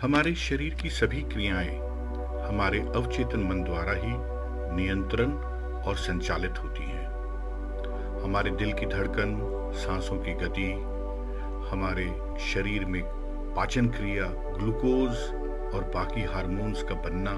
हमारे शरीर की सभी क्रियाएं हमारे अवचेतन मन द्वारा ही नियंत्रण और संचालित होती हैं। हमारे दिल की धड़कन, सांसों की गति, हमारे शरीर में पाचन क्रिया, ग्लूकोज और बाकी हार्मोन्स का बनना,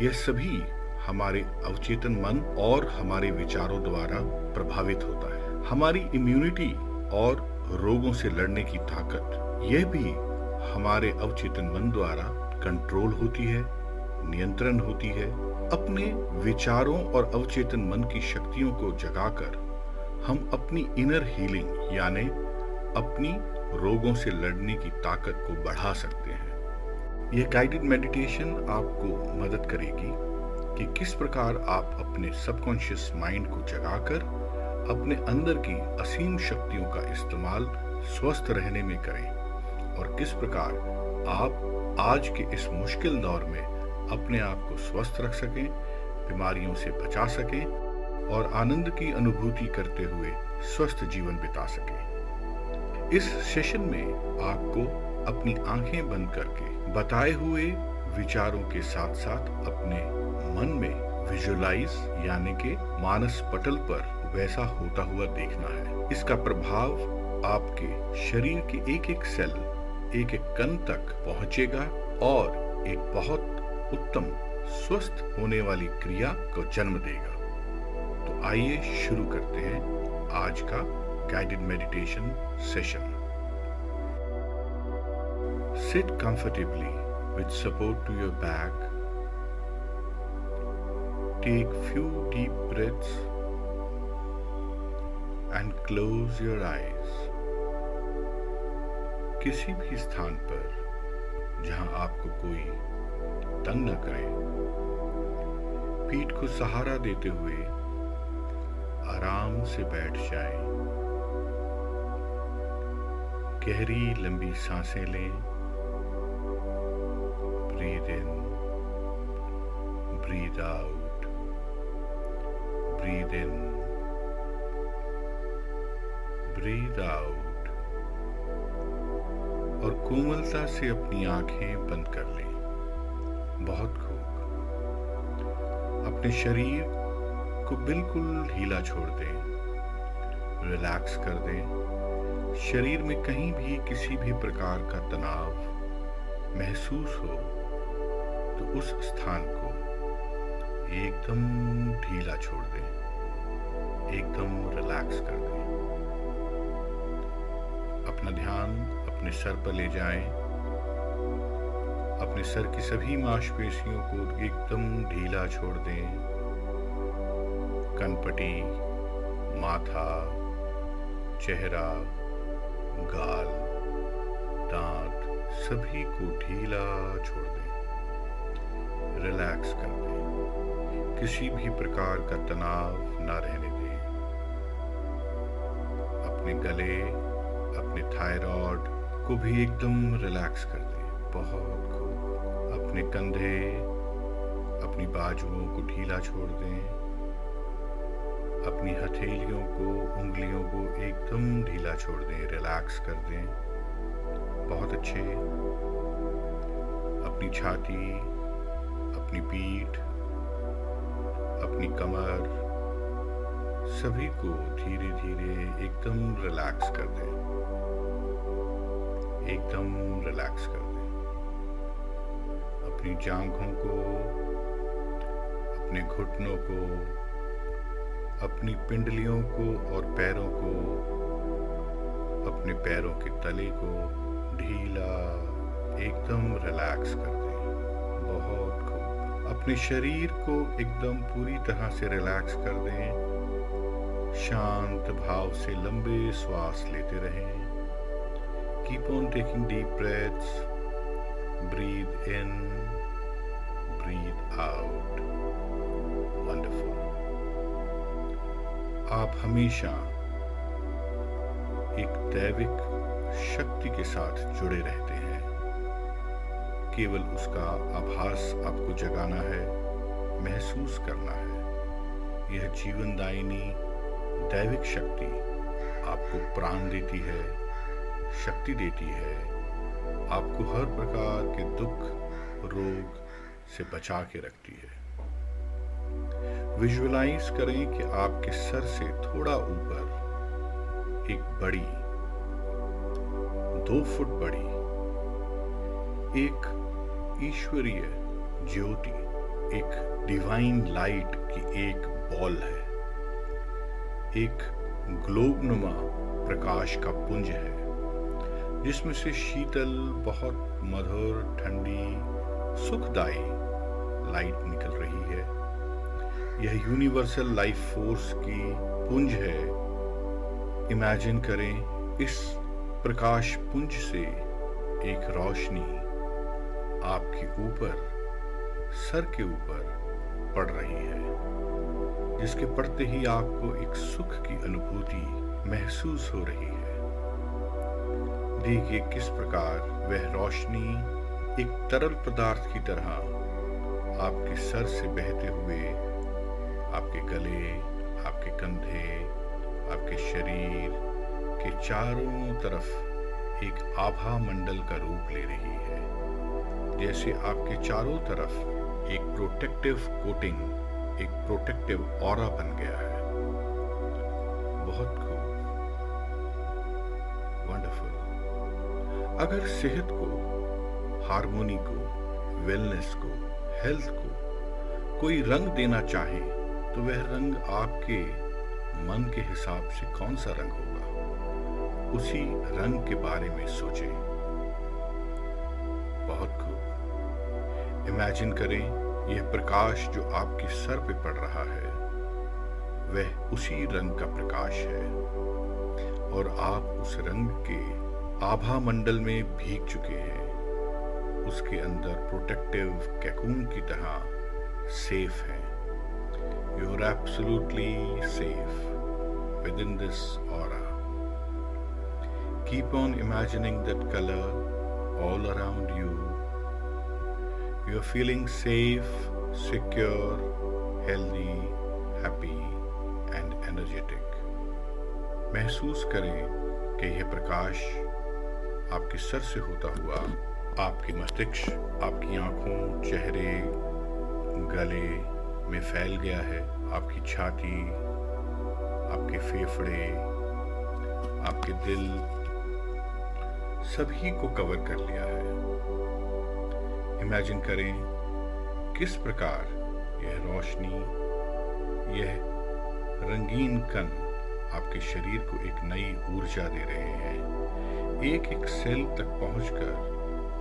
यह सभी हमारे अवचेतन मन और हमारे विचारों द्वारा प्रभावित होता है। हमारी इम्यूनिटी और रोगों से लड़ने की ताकत, यह भी हमारे अवचेतन मन द्वारा कंट्रोल होती है, नियंत्रण होती है। अपने विचारों और अवचेतन मन की शक्तियों को जगाकर हम अपनी इनर हीलिंग यानी अपनी रोगों से लड़ने की ताकत को बढ़ा सकते हैं। यह गाइडेड मेडिटेशन आपको मदद करेगी कि किस प्रकार आप अपने सबकॉन्शियस माइंड को जगाकर अपने अंदर की असीम शक्तियों का इस्तेमाल स्वस्थ रहने में करें और किस प्रकार आप आज के इस मुश्किल दौर में अपने आप को स्वस्थ रख सकें, बीमारियों से बचा सकें और आनंद की अनुभूति करते हुए स्वस्थ जीवन बिता सकें। इस सेशन में आपको अपनी आंखें बंद करके बताए हुए विचारों के साथ साथ अपने मन में विजुअलाइज यानी कि मानस पटल पर वैसा होता हुआ देखना है। इसका प्रभाव आपके शरीर के एक एक सेल, एक एक कण तक पहुंचेगा और एक बहुत उत्तम स्वस्थ होने वाली क्रिया को जन्म देगा। तो आइए शुरू करते हैं आज का guided meditation session. Sit comfortably with support to your back. Take few deep breaths and close your eyes. किसी भी स्थान पर जहां आपको कोई तंग न करे, पीठ को सहारा देते हुए आराम से बैठ जाएं। गहरी लंबी सांसें लें। Breathe in, breathe out, breathe in, breathe out और कोमलता से अपनी आंखें बंद कर लें। बहुत खूब। अपने शरीर को बिल्कुल ढीला छोड़ दें, रिलैक्स कर दें। शरीर में कहीं भी किसी भी प्रकार का तनाव महसूस हो तो उस स्थान को एकदम ढीला छोड़ दें, एकदम रिलैक्स कर दें। अपना ध्यान अपने सर पर ले जाएं। अपने सर की सभी मांसपेशियों को एकदम ढीला छोड़ दें। कनपटी, माथा, चेहरा, गाल, दांत सभी को ढीला छोड़ दें, रिलैक्स कर दें। किसी भी प्रकार का तनाव ना रहने दें। अपने गले, अपने थायराइड को भी एकदम रिलैक्स कर दें। बहुत खूब। अपने कंधे, अपनी बाजुओं को ढीला छोड़ दें। अपनी हथेलियों को, उंगलियों को एकदम ढीला छोड़ दें, रिलैक्स कर दें। बहुत अच्छे। अपनी छाती, अपनी पीठ, अपनी कमर सभी को धीरे धीरे एकदम रिलैक्स कर दें, एकदम रिलैक्स कर दें। अपनी जांघों को, अपने घुटनों को, अपनी पिंडलियों को और पैरों को, अपने पैरों के तले को ढीला एकदम रिलैक्स कर दें। बहुत खूब। अपने शरीर को एकदम पूरी तरह से रिलैक्स कर दें। शांत भाव से लंबे श्वास लेते रहें। Keep on taking deep breaths. Breathe in, breathe out. Wonderful. आप हमेशा एक दैविक शक्ति के साथ जुड़े रहते हैं। केवल उसका आभास आपको जगाना है, महसूस करना है। यह जीवनदायिनी दैविक शक्ति आपको प्राण देती है, शक्ति देती है, आपको हर प्रकार के दुख, रोग से बचा के रखती है। विजुअलाइज करें कि आपके सर से थोड़ा ऊपर एक बड़ी 2 फुट बड़ी एक ईश्वरीय ज्योति, एक डिवाइन लाइट की एक बॉल है, एक ग्लोबनुमा प्रकाश का पुंज है, जिसमें से शीतल, बहुत मधुर, ठंडी, सुखदायी लाइट निकल रही है। यह यूनिवर्सल लाइफ फोर्स की पुंज है। इमेजिन करें इस प्रकाश पुंज से एक रोशनी आपके ऊपर, सर के ऊपर पड़ रही है, जिसके पड़ते ही आपको एक सुख की अनुभूति महसूस हो रही है। देखिए किस प्रकार वह रोशनी एक तरल पदार्थ की तरह आपके सर से बहते हुए आपके गले, आपके कंधे, आपके शरीर के चारों तरफ एक आभा मंडल का रूप ले रही है, जैसे आपके चारों तरफ एक प्रोटेक्टिव कोटिंग, एक प्रोटेक्टिव ऑरा बन गया है। बहुत खूब, वंडरफुल। अगर सेहत को, हार्मोनी को, वेलनेस को, हेल्थ को कोई रंग देना चाहे तो वह रंग आपके मन के हिसाब से कौन सा रंग होगा, उसी रंग के बारे में सोचें। बहुत खूब। इमेजिन करें यह प्रकाश जो आपके सर पे पड़ रहा है वह उसी रंग का प्रकाश है और आप उस रंग के आभा मंडल में भीग चुके हैं। उसके अंदर प्रोटेक्टिव कैकून की तरह सेफ है। You are absolutely safe within this aura. Keep on imagining that colour all around you. You are feeling safe, secure, healthy, happy and energetic. महसूस करें कि यह प्रकाश आपके सर से होता हुआ आपके मस्तिष्क, आपकी आंखों, चेहरे, गले में फैल गया है। आपकी छाती, आपके फेफड़े, आपके दिल, सभी को कवर कर लिया है। इमेजिन करें किस प्रकार यह रोशनी, यह रंगीन कण आपके शरीर को एक नई ऊर्जा दे रहे हैं। एक एक सेल तक पहुंचकर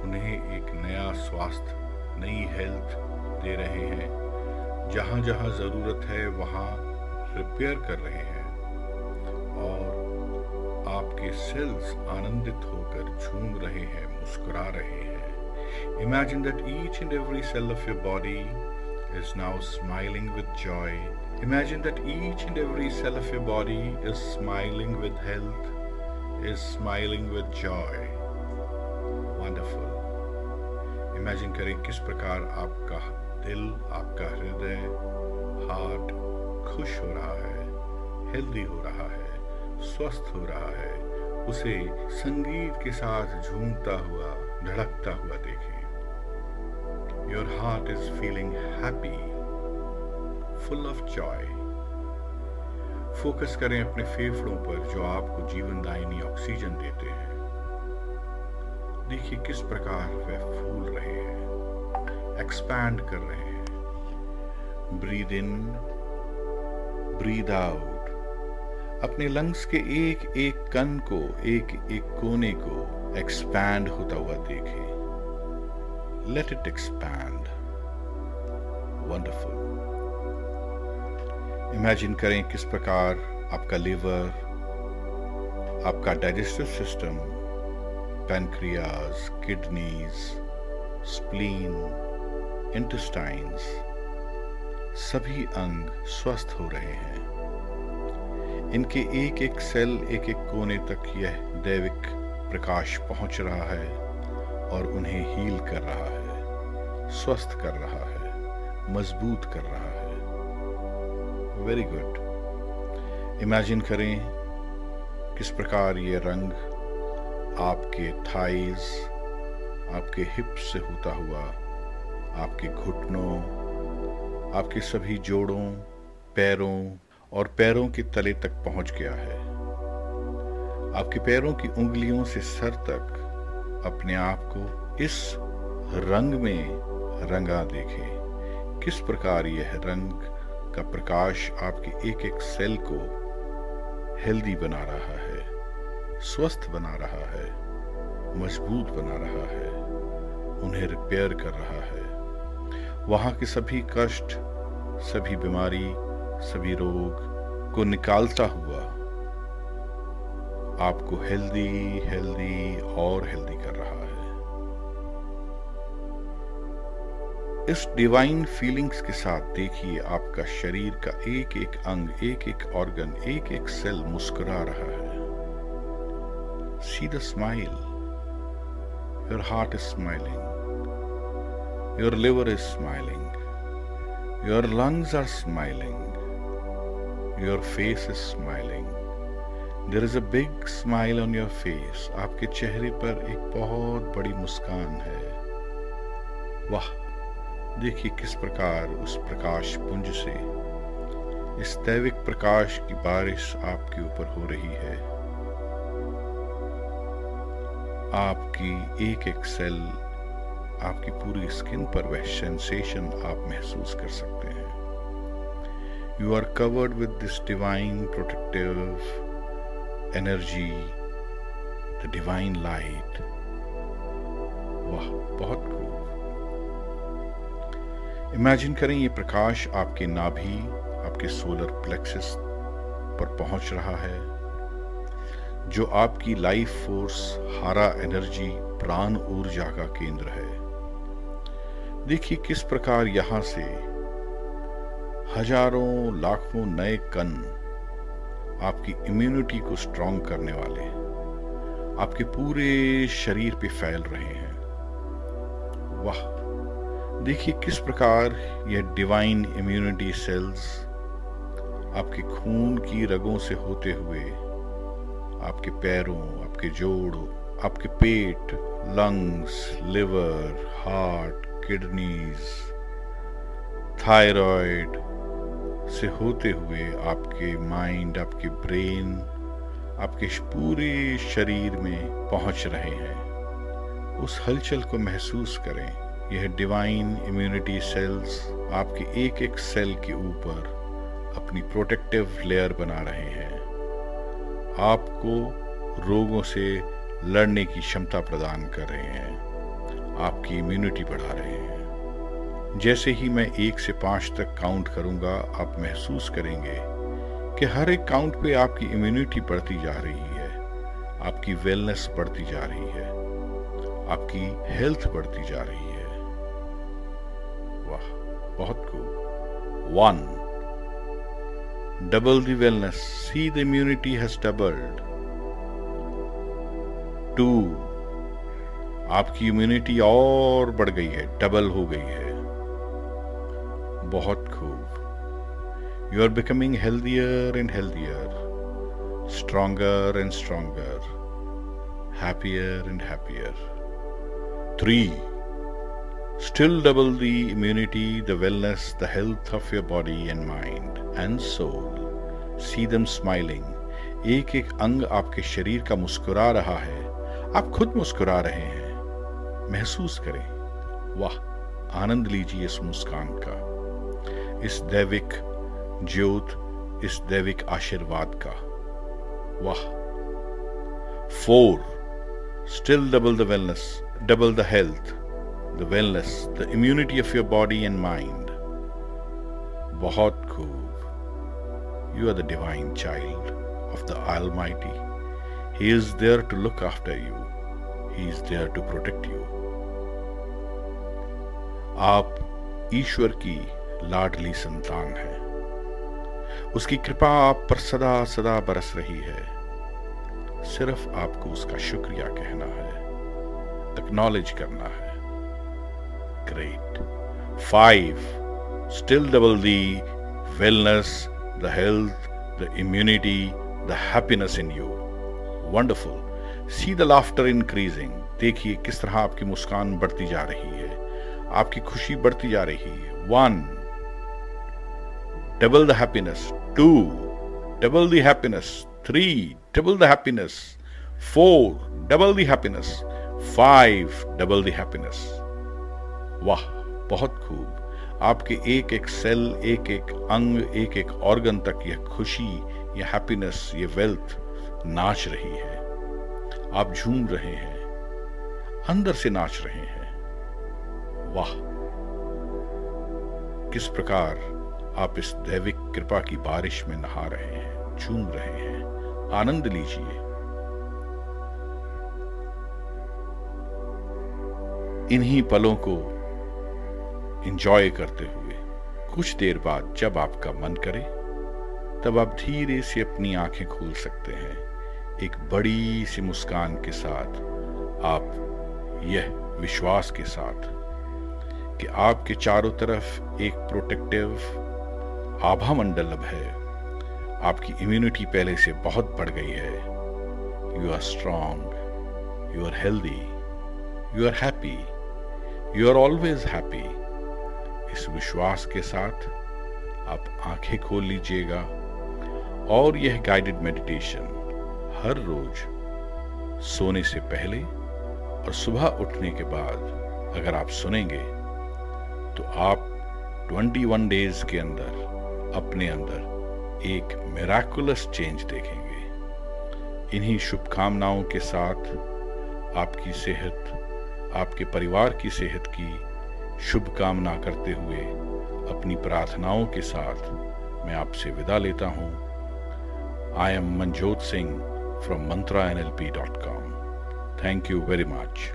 उन्हें एक नया स्वास्थ्य, नई हेल्थ दे रहे हैं। जहां जहां जरूरत है वहां रिपेयर कर रहे हैं और आपके सेल्स आनंदित होकर झूम रहे हैं, मुस्कुरा रहे हैं। Imagine that each and every cell of your body is now smiling with joy. Imagine that each and every cell of your body is smiling with health, is smiling with joy. Wonderful. Imagine करें किस प्रकार आपका दिल, आपका हृदय, heart खुश हो रहा है, हेल्दी हो रहा है, स्वस्थ हो रहा है। उसे संगीत के साथ झूमता हुआ, धड़कता हुआ देखें। Your heart is feeling happy, full of joy. Focus करें अपने फेफड़ों पर जो आपको जीवनदायिनी ऑक्सीजन देते हैं। देखिए किस प्रकार वे फूल रहे हैं, एक्सपैंड कर रहे हैं। Breathe in, breathe out. अपने लंग्स के एक एक कण को, एक एक कोने को एक्सपैंड होता हुआ देखें। Let it expand. Wonderful. Imagine करें किस प्रकार आपका लिवर, आपका digestive system, pancreas, kidneys, spleen, intestines, सभी अंग स्वस्थ हो रहे हैं। इनके एक एक सेल, एक एक कोने तक यह दैविक प्रकाश पहुंच रहा है और उन्हें हील कर रहा है, स्वस्थ कर रहा है, मजबूत कर रहा है। Very good. इमेजिन करें किस प्रकार ये रंग आपके थाइज, आपके हिप्स से होता हुआ आपके घुटनों, आपके सभी जोड़ों, पैरों और पैरों के तले तक पहुंच गया है। आपके पैरों की उंगलियों से सर तक अपने आप को इस रंग में रंगा देखें। किस प्रकार यह रंग का प्रकाश आपके एक एक सेल को हेल्दी बना रहा है, स्वस्थ बना रहा है, मजबूत बना रहा है, उन्हें रिपेयर कर रहा है। वहां के सभी कष्ट, सभी बीमारी, सभी रोग को निकालता हुआ आपको हेल्दी हेल्दी और हेल्दी कर रहा है। इस डिवाइन फीलिंग्स के साथ देखिए आपका शरीर का एक एक अंग, एक एक ऑर्गन, एक एक सेल मुस्कुरा रहा है। See the smile. Your heart is smiling. Your liver is smiling. Your lungs are smiling. Your face is smiling. There is a big smile on your face. आपके चेहरे पर एक बहुत बड़ी मुस्कान है। वाह, देखिए किस प्रकार उस प्रकाश पुंज से इस दैविक प्रकाश की बारिश आपके ऊपर हो रही है। आपकी एक एक सेल, आपकी पूरी स्किन पर वह सेंसेशन आप महसूस कर सकते हैं। You are covered with this divine protective energy, the divine light. वाह, बहुत खूब। इमेजिन करें ये प्रकाश आपके नाभि, आपके सोलर प्लेक्सस पर पहुंच रहा है, जो आपकी लाइफ फोर्स, हारा एनर्जी, प्राण ऊर्जा का केंद्र है। देखिए किस प्रकार यहां से हजारों लाखों नए कण आपकी इम्यूनिटी को स्ट्रॉन्ग करने वाले आपके पूरे शरीर पे फैल रहे हैं। वाह, देखिए किस प्रकार यह डिवाइन इम्यूनिटी सेल्स आपके खून की रगों से होते हुए आपके पैरों, आपके जोड़ों, आपके पेट, lungs, liver, heart, kidneys, thyroid से होते हुए आपके माइंड, आपके ब्रेन, आपके पूरे शरीर में पहुंच रहे हैं। उस हलचल को महसूस करें। यह डिवाइन इम्यूनिटी सेल्स आपके एक एक सेल के ऊपर अपनी प्रोटेक्टिव लेयर बना रहे हैं, आपको रोगों से लड़ने की क्षमता प्रदान कर रहे हैं, आपकी इम्यूनिटी बढ़ा रहे हैं। जैसे ही मैं 1 से 5 तक काउंट करूंगा, आप महसूस करेंगे कि हर एक काउंट पे आपकी इम्यूनिटी बढ़ती जा रही है, आपकी वेलनेस बढ़ती जा रही है, आपकी हेल्थ बढ़ती जा रही है। वाह, बहुत खूब। 1, double the wellness. See, the immunity has doubled. 2, आपकी इम्यूनिटी और बढ़ गई है, डबल हो गई है। बहुत खूब। You are becoming healthier and healthier, stronger and stronger, happier and happier. 3, still double the immunity, the wellness, the health of your body and mind and soul. See them smiling. एक एक अंग आपके शरीर का मुस्कुरा रहा है, आप खुद मुस्कुरा रहे हैं। महसूस करें। वाह, आनंद लीजिए इस मुस्कान का, इस दैविक ज्योत, इस दैविक आशीर्वाद का। वाह। 4, still double the wellness, double the health, the wellness, the immunity of your body and mind. बहुत खूब। You are the divine child of the Almighty. He is there to look after you. He is there to protect you. आप ईश्वर की लाडली संतान हैं। उसकी कृपा आप पर सदा सदा बरस रही है। सिर्फ आपको उसका शुक्रिया कहना है, एक्नॉलेज करना है। Great. 5, still double the wellness, the health, the immunity, the happiness in you. Wonderful. See the laughter increasing. देखिए किस तरह आपकी मुस्कान बढ़ती जा रही है, आपकी खुशी बढ़ती जा रही है। 1, double the happiness. 2, double the happiness. 3, double the happiness. 4, double the happiness. 5, double the happiness. वाह, बहुत खूब। आपके एक एक सेल, एक एक अंग, एक एक ऑर्गन तक यह खुशी, यह हैप्पीनेस, ये वेल्थ नाच रही है। आप झूम रहे हैं, अंदर से नाच रहे हैं। वाह, किस प्रकार आप इस दैविक कृपा की बारिश में नहा रहे हैं, झूम रहे हैं। आनंद लीजिए। इन्हीं पलों को एंजॉय करते हुए कुछ देर बाद जब आपका मन करे तब आप धीरे से अपनी आंखें खोल सकते हैं। एक बड़ी सी मुस्कान के साथ, आप यह विश्वास के साथ कि आपके चारों तरफ एक प्रोटेक्टिव आभा मंडल अब है। आपकी इम्यूनिटी पहले से बहुत बढ़ गई है। You are strong, you are healthy, you are happy, you are always happy. इस विश्वास के साथ आप आंखें खोल लीजिएगा और यह गाइडेड मेडिटेशन हर रोज सोने से पहले और सुबह उठने के बाद अगर आप सुनेंगे तो आप 21 डेज के अंदर अपने अंदर एक मिराकुलस चेंज देखेंगे। इन्हीं शुभकामनाओं के साथ आपकी सेहत, आपके परिवार की सेहत की शुभकामना करते हुए अपनी प्रार्थनाओं के साथ मैं आपसे विदा लेता हूं। I am Manjot Singh from mantraNLP.com. Thank you very much.